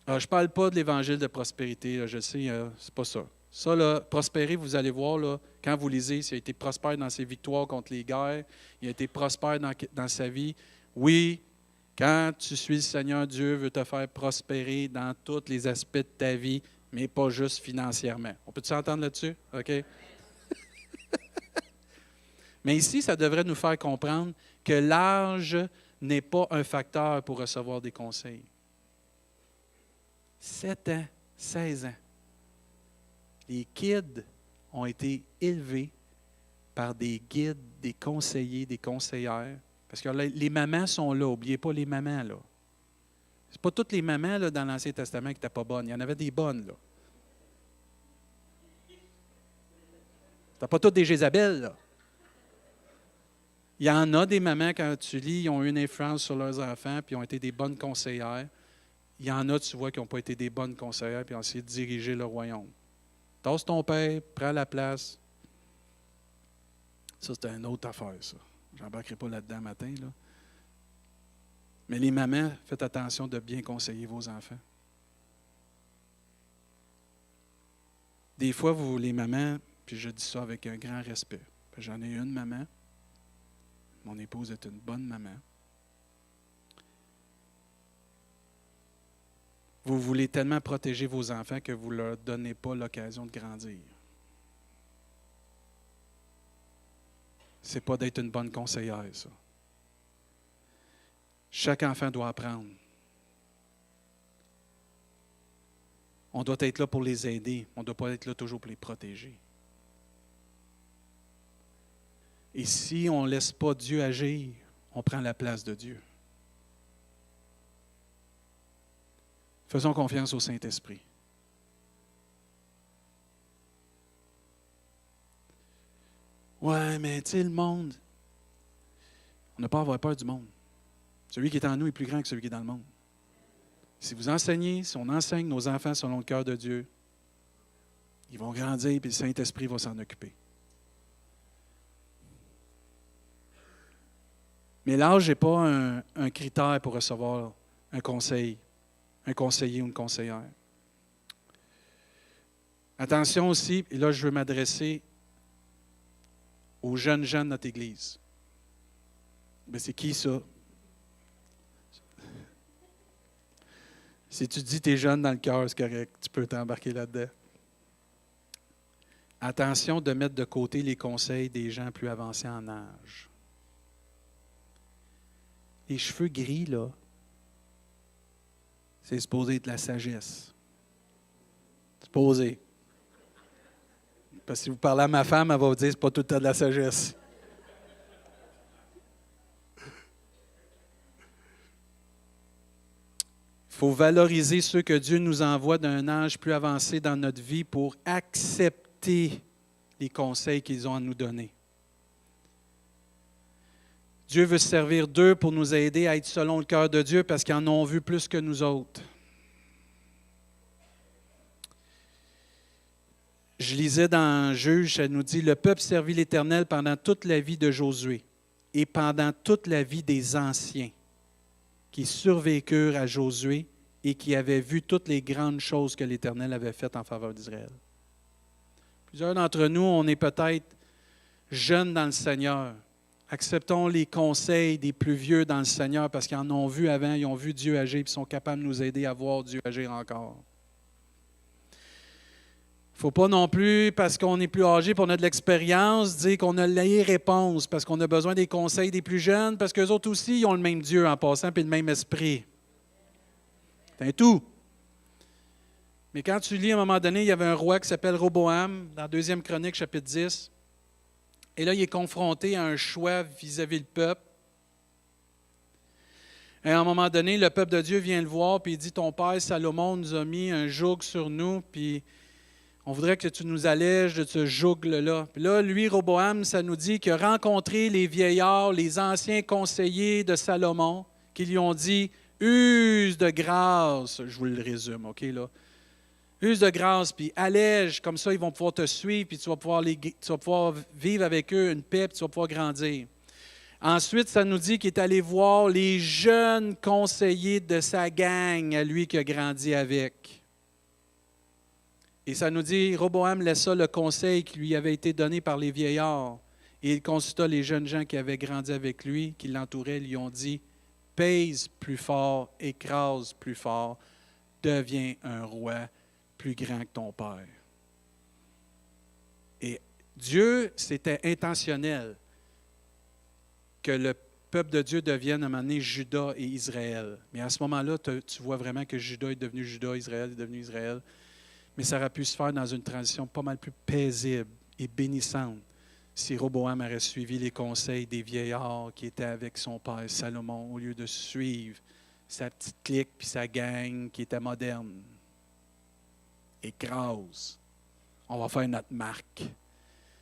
Alors, je ne parle pas de l'évangile de prospérité, là, je sais, c'est pas ça. Ça, là, prospérer, vous allez voir, là, quand vous lisez, s'il a été prospère dans ses victoires contre les guerres, il a été prospère dans sa vie. Oui, quand tu suis le Seigneur, Dieu veut te faire prospérer dans tous les aspects de ta vie, mais pas juste financièrement. On peut s'entendre là-dessus? OK? Mais ici, ça devrait nous faire comprendre que l'âge n'est pas un facteur pour recevoir des conseils. 7 ans, 16 ans. Les kids ont été élevés par des guides, des conseillers, des conseillères. Parce que les mamans sont là. N'oubliez pas les mamans, là. Ce pas toutes les mamans là, dans l'Ancien Testament qui n'étaient pas bonnes. Il y en avait des bonnes, là. C'était pas toutes des Jézabel, là. Il y en a des mamans, quand tu lis, ils ont eu une influence sur leurs enfants, puis ont été des bonnes conseillères. Il y en a, tu vois, qui n'ont pas été des bonnes conseillères, puis ont essayé de diriger le royaume. Tasse ton père, prends la place. Ça, c'est une autre affaire, ça. Je n'embarquerai pas là-dedans matin, là. Mais les mamans, faites attention de bien conseiller vos enfants. Des fois, vous, les mamans, puis je dis ça avec un grand respect. J'en ai une maman. Mon épouse est une bonne maman. Vous voulez tellement protéger vos enfants que vous ne leur donnez pas l'occasion de grandir. Ce n'est pas d'être une bonne conseillère, ça. Chaque enfant doit apprendre. On doit être là pour les aider. On ne doit pas être là toujours pour les protéger. Et si on ne laisse pas Dieu agir, on prend la place de Dieu. Faisons confiance au Saint-Esprit. Ouais, mais tu sais, le monde, on n'a pas à avoir peur du monde. Celui qui est en nous est plus grand que celui qui est dans le monde. Si vous enseignez, si on enseigne nos enfants selon le cœur de Dieu, ils vont grandir et le Saint-Esprit va s'en occuper. Mais l'âge n'est pas un critère pour recevoir un conseil, un conseiller ou une conseillère. Attention aussi, et là je veux m'adresser aux jeunes gens de notre Église. Mais c'est qui ça? Si tu dis que tu es jeune dans le cœur, c'est correct, tu peux t'embarquer là-dedans. Attention de mettre de côté les conseils des gens plus avancés en âge. Les cheveux gris, là, c'est supposé être la sagesse. C'est supposé. Parce que si vous parlez à ma femme, elle va vous dire que ce n'est pas tout le temps de la sagesse. Il faut valoriser ceux que Dieu nous envoie d'un âge plus avancé dans notre vie pour accepter les conseils qu'ils ont à nous donner. Dieu veut se servir d'eux pour nous aider à être selon le cœur de Dieu parce qu'ils en ont vu plus que nous autres. Je lisais dans Juge, ça nous dit « Le peuple servit l'Éternel pendant toute la vie de Josué et pendant toute la vie des anciens qui survécurent à Josué et qui avaient vu toutes les grandes choses que l'Éternel avait faites en faveur d'Israël. » Plusieurs d'entre nous, on est peut-être jeunes dans le Seigneur. Acceptons les conseils des plus vieux dans le Seigneur parce qu'ils en ont vu avant, ils ont vu Dieu agir et ils sont capables de nous aider à voir Dieu agir encore. Il ne faut pas non plus, parce qu'on est plus âgé et on a de l'expérience, dire qu'on a les réponses parce qu'on a besoin des conseils des plus jeunes, parce qu'eux autres aussi, ils ont le même Dieu en passant et le même esprit. C'est tout. Mais quand tu lis, à un moment donné, il y avait un roi qui s'appelle Roboam, dans 2 Chronique, chapitre 10. Et là, il est confronté à un choix vis-à-vis le peuple. Et à un moment donné, le peuple de Dieu vient le voir, puis il dit, « Ton père Salomon nous a mis un joug sur nous, puis on voudrait que tu nous allèges de ce joug-là. » Puis là, lui, Roboam, ça nous dit qu'il a rencontré les vieillards, les anciens conseillers de Salomon, qui lui ont dit, « Use de grâce. » Je vous le résume, OK, là. Use de grâce, puis allège, comme ça, ils vont pouvoir te suivre, puis tu vas pouvoir vivre avec eux une paix, puis tu vas pouvoir grandir. Ensuite, ça nous dit qu'il est allé voir les jeunes conseillers de sa gang, à lui qui a grandi avec. Et ça nous dit, Roboam laissa le conseil qui lui avait été donné par les vieillards. Et il consulta les jeunes gens qui avaient grandi avec lui, qui l'entouraient, lui ont dit, « Pèse plus fort, écrase plus fort, deviens un roi plus grand que ton père. » Et Dieu, c'était intentionnel que le peuple de Dieu devienne à un moment donné Juda et Israël. Mais à ce moment-là, tu vois vraiment que Juda est devenu Juda, Israël est devenu Israël. Mais ça aurait pu se faire dans une transition pas mal plus paisible et bénissante si Roboam aurait suivi les conseils des vieillards qui étaient avec son père Salomon au lieu de suivre sa petite clique puis sa gang qui était moderne. Écrase. On va faire notre marque.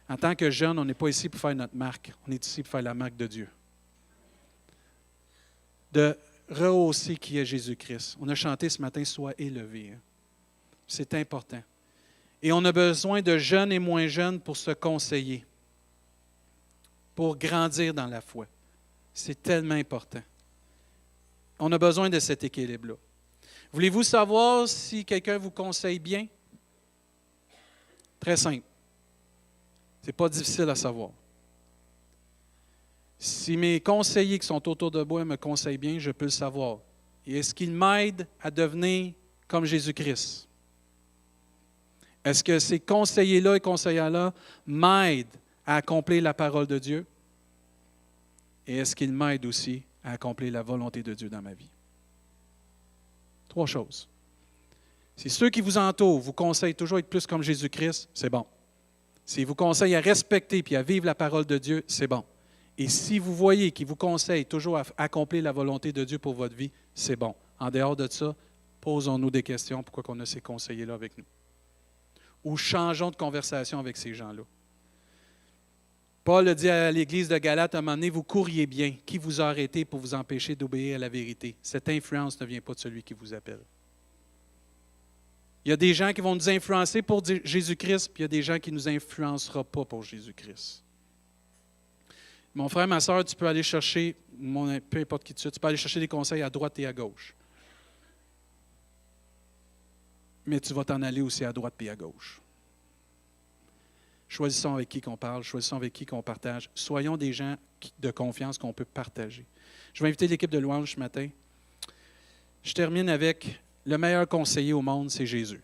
En tant que jeune, on n'est pas ici pour faire notre marque. On est ici pour faire la marque de Dieu. De rehausser qui est Jésus-Christ. On a chanté ce matin, « Sois élevé ». C'est important. Et on a besoin de jeunes et moins jeunes pour se conseiller, pour grandir dans la foi. C'est tellement important. On a besoin de cet équilibre-là. Voulez-vous savoir si quelqu'un vous conseille bien? Très simple. Ce n'est pas difficile à savoir. Si mes conseillers qui sont autour de moi me conseillent bien, je peux le savoir. Et est-ce qu'ils m'aident à devenir comme Jésus-Christ? Est-ce que ces conseillers-là et conseillères-là m'aident à accomplir la parole de Dieu? Et est-ce qu'ils m'aident aussi à accomplir la volonté de Dieu dans ma vie? 3 choses. Si ceux qui vous entourent vous conseillent toujours être plus comme Jésus-Christ, c'est bon. S'ils vous conseillent à respecter et à vivre la parole de Dieu, c'est bon. Et si vous voyez qu'ils vous conseillent toujours à accomplir la volonté de Dieu pour votre vie, c'est bon. En dehors de ça, posons-nous des questions. Pourquoi on a ces conseillers-là avec nous? Ou changeons de conversation avec ces gens-là. Paul a dit à l'Église de Galate à un moment donné, vous courriez bien. Qui vous a arrêté pour vous empêcher d'obéir à la vérité? Cette influence ne vient pas de celui qui vous appelle. Il y a des gens qui vont nous influencer pour Jésus-Christ, puis il y a des gens qui ne nous influenceront pas pour Jésus-Christ. Mon frère, ma soeur, tu peux aller chercher, peu importe qui tu es, tu peux aller chercher des conseils à droite et à gauche. Mais tu vas t'en aller aussi à droite et à gauche. Choisissons avec qui qu'on parle, choisissons avec qui qu'on partage. Soyons des gens de confiance qu'on peut partager. Je vais inviter l'équipe de louange ce matin. Je termine avec le meilleur conseiller au monde, c'est Jésus.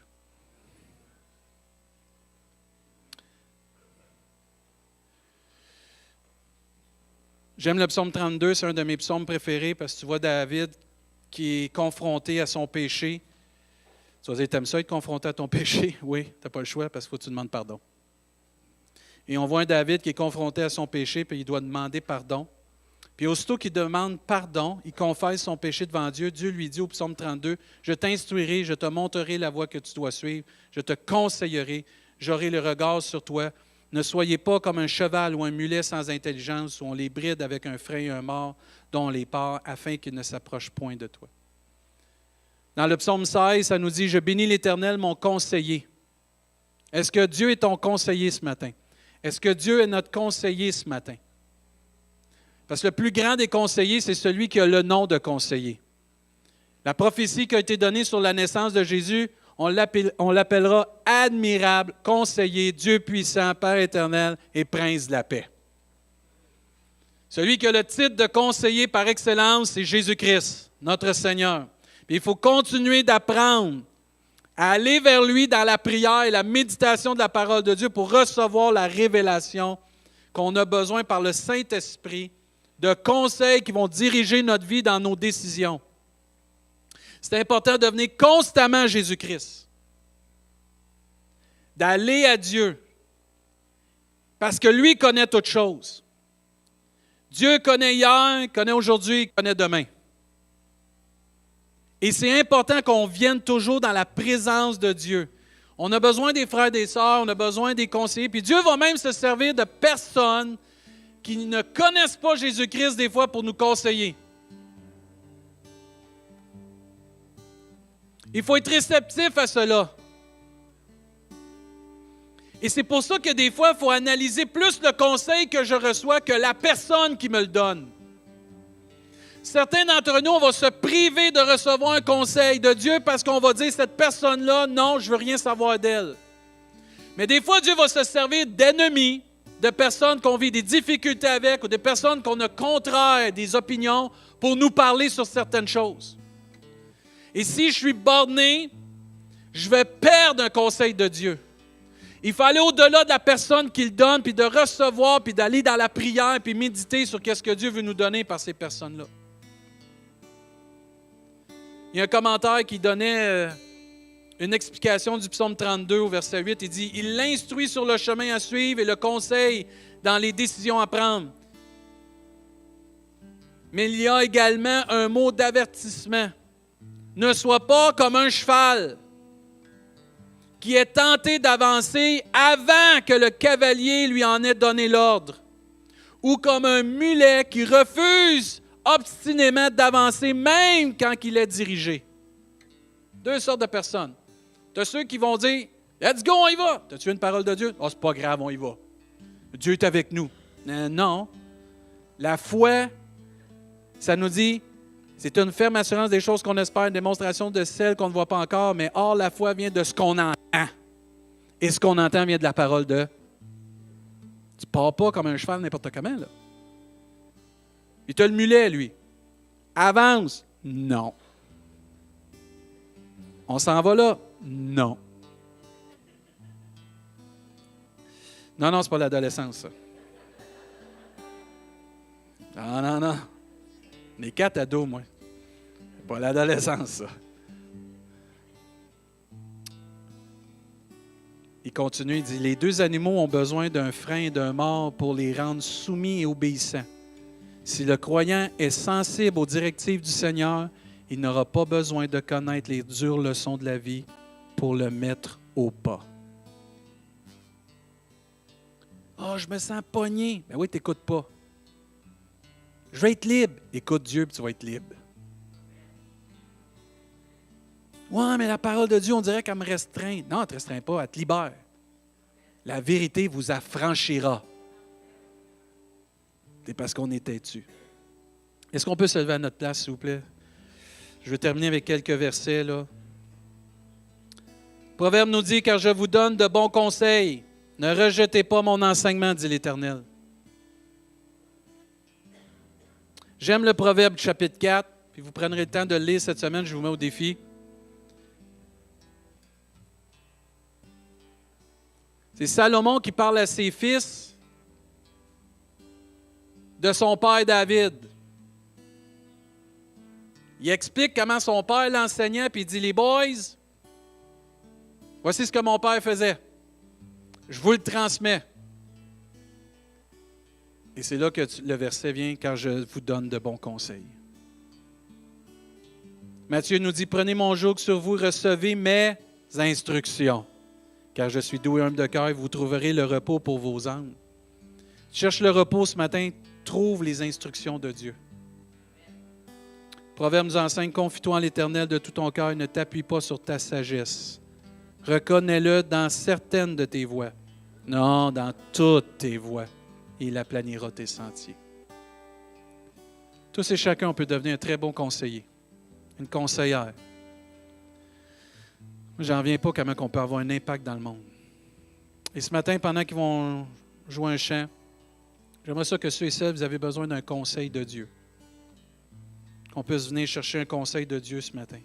J'aime le psaume 32, c'est un de mes psaumes préférés parce que tu vois David qui est confronté à son péché. Tu vas dire, t'aimes ça être confronté à ton péché? Oui, tu n'as pas le choix parce qu'il faut que tu demandes pardon. Et on voit un David qui est confronté à son péché, puis il doit demander pardon. Puis aussitôt qu'il demande pardon, il confesse son péché devant Dieu. Dieu lui dit au psaume 32, « Je t'instruirai, je te montrerai la voie que tu dois suivre, je te conseillerai, j'aurai le regard sur toi. Ne soyez pas comme un cheval ou un mulet sans intelligence, où on les bride avec un frein et un mors dont on les part, afin qu'ils ne s'approchent point de toi. » Dans le psaume 16, ça nous dit, « Je bénis l'Éternel, mon conseiller. » Est-ce que Dieu est ton conseiller ce matin? Est-ce que Dieu est notre conseiller ce matin? Parce que le plus grand des conseillers, c'est celui qui a le nom de conseiller. La prophétie qui a été donnée sur la naissance de Jésus, on l'appellera admirable, conseiller, Dieu puissant, Père éternel et prince de la paix. Celui qui a le titre de conseiller par excellence, c'est Jésus-Christ, notre Seigneur. Puis il faut continuer d'apprendre à aller vers lui dans la prière et la méditation de la parole de Dieu pour recevoir la révélation qu'on a besoin par le Saint-Esprit, de conseils qui vont diriger notre vie dans nos décisions. C'est important de venir constamment à Jésus-Christ, d'aller à Dieu, parce que lui connaît toutes choses. Dieu connaît hier, connaît aujourd'hui, connaît demain. Et c'est important qu'on vienne toujours dans la présence de Dieu. On a besoin des frères et des sœurs, on a besoin des conseillers. Puis Dieu va même se servir de personnes qui ne connaissent pas Jésus-Christ des fois pour nous conseiller. Il faut être réceptif à cela. Et c'est pour ça que des fois, il faut analyser plus le conseil que je reçois que la personne qui me le donne. Certains d'entre nous, on va se priver de recevoir un conseil de Dieu parce qu'on va dire, cette personne-là, non, je ne veux rien savoir d'elle. Mais des fois, Dieu va se servir d'ennemis, de personnes qu'on vit des difficultés avec ou des personnes qu'on a contraires des opinions pour nous parler sur certaines choses. Et si je suis borné, je vais perdre un conseil de Dieu. Il faut aller au-delà de la personne qui le donne, puis de recevoir, puis d'aller dans la prière, puis méditer sur ce que Dieu veut nous donner par ces personnes-là. Il y a un commentaire qui donnait une explication du psaume 32 au verset 8. Il dit « Il l'instruit sur le chemin à suivre et le conseille dans les décisions à prendre. Mais il y a également un mot d'avertissement. Ne sois pas comme un cheval qui est tenté d'avancer avant que le cavalier lui en ait donné l'ordre, ou comme un mulet qui refuse obstinément d'avancer même quand il est dirigé. » Deux sortes de personnes. Tu as ceux qui vont dire « Let's go, on y va! » T'as-tu une parole de Dieu? « Oh, c'est pas grave, on y va. Dieu est avec nous. » Non. La foi, ça nous dit, c'est une ferme assurance des choses qu'on espère, une démonstration de celles qu'on ne voit pas encore, mais or, la foi vient de ce qu'on entend. Et ce qu'on entend vient de la parole de... Tu ne pars pas comme un cheval n'importe comment, là. Il t'a le mulet, lui. Avance. Non. On s'en va là. Non. Non, c'est pas l'adolescence, ça. Non. Les 4 ados, moi. C'est pas l'adolescence, ça. Il continue, il dit, « Les deux animaux ont besoin d'un frein et d'un mors pour les rendre soumis et obéissants. Si le croyant est sensible aux directives du Seigneur, il n'aura pas besoin de connaître les dures leçons de la vie pour le mettre au pas. » Ah, je me sens pogné. Ben oui, tu n'écoutes pas. Je vais être libre. Écoute Dieu, puis tu vas être libre. Ouais, mais la parole de Dieu, on dirait qu'elle me restreint. Non, elle ne te restreint pas, elle te libère. La vérité vous affranchira. C'est parce qu'on est têtu. Est-ce qu'on peut se lever à notre place, s'il vous plaît? Je vais terminer avec quelques versets, là. Le Proverbe nous dit, « Car je vous donne de bons conseils. Ne rejetez pas mon enseignement, dit l'Éternel. » J'aime le Proverbe chapitre 4, puis vous prendrez le temps de le lire cette semaine, je vous mets au défi. C'est Salomon qui parle à ses fils de son père David. Il explique comment son père l'enseignait, puis il dit, « Les boys, voici ce que mon père faisait. Je vous le transmets. » Et c'est là que le verset vient, « Car je vous donne de bons conseils. » Matthieu nous dit, « Prenez mon joug sur vous, recevez mes instructions. Car je suis doux et humble de cœur, et vous trouverez le repos pour vos âmes. » Tu cherches le repos ce matin, trouve les instructions de Dieu. Proverbe nous enseigne, « Confie-toi en l'Éternel de tout ton cœur et ne t'appuie pas sur ta sagesse. Reconnais-le dans certaines de tes voies. Non, dans toutes tes voies. Et il aplanira tes sentiers. » Tous et chacun, on peut devenir un très bon conseiller, une conseillère. Moi, j'en reviens pas comment on peut avoir un impact dans le monde. Et ce matin, pendant qu'ils vont jouer un chant, j'aimerais ça que ceux et celles, vous avez besoin d'un conseil de Dieu. Qu'on puisse venir chercher un conseil de Dieu ce matin.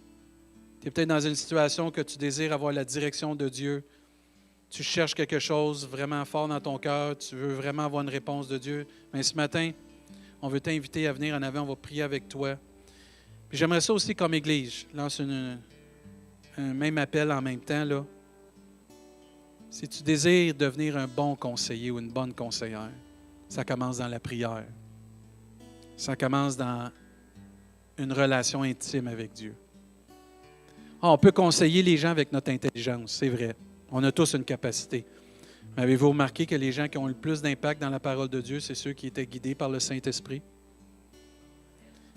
Tu es peut-être dans une situation que tu désires avoir la direction de Dieu. Tu cherches quelque chose vraiment fort dans ton cœur. Tu veux vraiment avoir une réponse de Dieu. Mais ce matin, on veut t'inviter à venir en avant. On va prier avec toi. Puis j'aimerais ça aussi comme Église. Je lance un même appel en même temps, là. Si tu désires devenir un bon conseiller ou une bonne conseillère, ça commence dans la prière. Ça commence dans une relation intime avec Dieu. On peut conseiller les gens avec notre intelligence, c'est vrai. On a tous une capacité. Mais avez-vous remarqué que les gens qui ont le plus d'impact dans la parole de Dieu, c'est ceux qui étaient guidés par le Saint-Esprit?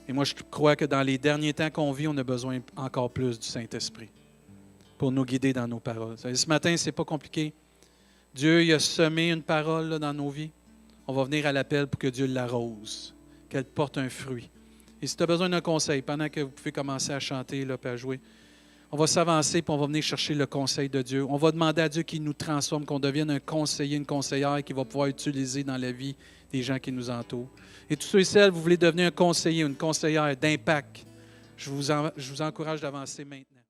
Et moi, je crois que dans les derniers temps qu'on vit, on a besoin encore plus du Saint-Esprit pour nous guider dans nos paroles. Ce matin, ce n'est pas compliqué. Dieu il a semé une parole là, dans nos vies. On va venir à l'appel pour que Dieu l'arrose, qu'elle porte un fruit. Et si tu as besoin d'un conseil, pendant que vous pouvez commencer à chanter là, et à jouer, on va s'avancer et on va venir chercher le conseil de Dieu. On va demander à Dieu qu'il nous transforme, qu'on devienne un conseiller, une conseillère qui va pouvoir utiliser dans la vie des gens qui nous entourent. Et tous ceux et celles, vous voulez devenir un conseiller, une conseillère d'impact, je vous encourage d'avancer maintenant.